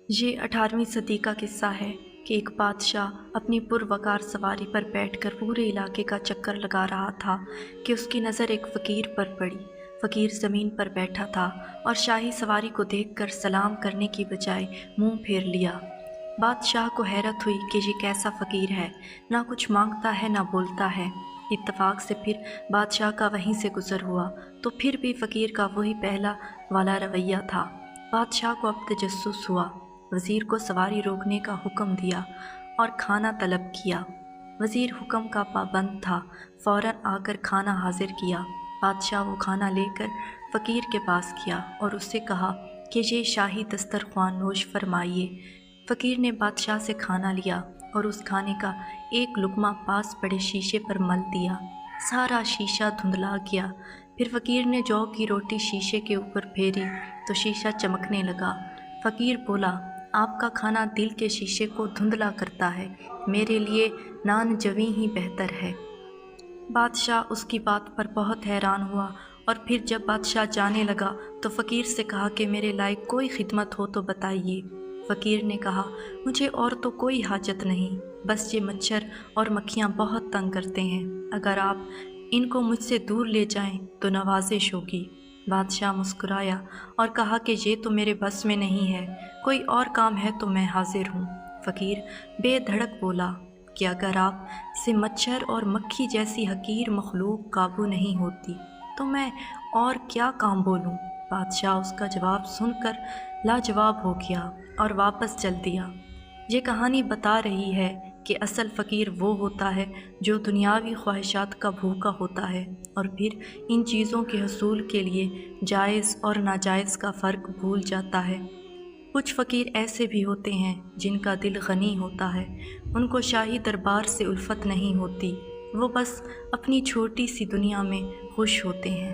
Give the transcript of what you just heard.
یہ 18ویں صدی کا قصہ ہے کہ ایک بادشاہ اپنی پروقار سواری پر بیٹھ کر پورے علاقے کا چکر لگا رہا تھا کہ اس کی نظر ایک فقیر پر پڑی۔ فقیر زمین پر بیٹھا تھا اور شاہی سواری کو دیکھ کر سلام کرنے کی بجائے منہ پھیر لیا۔ بادشاہ کو حیرت ہوئی کہ یہ کیسا فقیر ہے، نہ کچھ مانگتا ہے نہ بولتا ہے۔ اتفاق سے پھر بادشاہ کا وہیں سے گزر ہوا تو پھر بھی فقیر کا وہی پہلا والا رویہ تھا۔ بادشاہ کو اب تجسس ہوا، وزیر کو سواری روکنے کا حکم دیا اور کھانا طلب کیا۔ وزیر حکم کا پابند تھا، فوراً آ کر کھانا حاضر کیا۔ بادشاہ وہ کھانا لے کر فقیر کے پاس گیا اور اس سے کہا کہ یہ شاہی دسترخوان نوش فرمائیے۔ فقیر نے بادشاہ سے کھانا لیا اور اس کھانے کا ایک لقمہ پاس پڑے شیشے پر مل دیا۔ سارا شیشہ دھندلا گیا۔ پھر فقیر نے جو کی روٹی شیشے کے اوپر پھیری تو شیشہ چمکنے لگا۔ فقیر بولا، آپ کا کھانا دل کے شیشے کو دھندلا کرتا ہے، میرے لیے نان جویں ہی بہتر ہے۔ بادشاہ اس کی بات پر بہت حیران ہوا اور پھر جب بادشاہ جانے لگا تو فقیر سے کہا کہ میرے لائق کوئی خدمت ہو تو بتائیے۔ فقیر نے کہا، مجھے اور تو کوئی حاجت نہیں، بس یہ مچھر اور مکھیاں بہت تنگ کرتے ہیں، اگر آپ ان کو مجھ سے دور لے جائیں تو نوازش ہوگی۔ بادشاہ مسکرایا اور کہا کہ یہ تو میرے بس میں نہیں ہے، کوئی اور کام ہے تو میں حاضر ہوں۔ فقیر بے دھڑک بولا کہ اگر آپ سے مچھر اور مکھی جیسی حقیر مخلوق قابو نہیں ہوتی تو میں اور کیا کام بولوں۔ بادشاہ اس کا جواب سن کر لاجواب ہو گیا اور واپس چل دیا۔ یہ کہانی بتا رہی ہے کہ اصل فقیر وہ ہوتا ہے جو دنیاوی خواہشات کا بھوکا ہوتا ہے اور پھر ان چیزوں کے حصول کے لیے جائز اور ناجائز کا فرق بھول جاتا ہے۔ کچھ فقیر ایسے بھی ہوتے ہیں جن کا دل غنی ہوتا ہے، ان کو شاہی دربار سے الفت نہیں ہوتی، وہ بس اپنی چھوٹی سی دنیا میں خوش ہوتے ہیں۔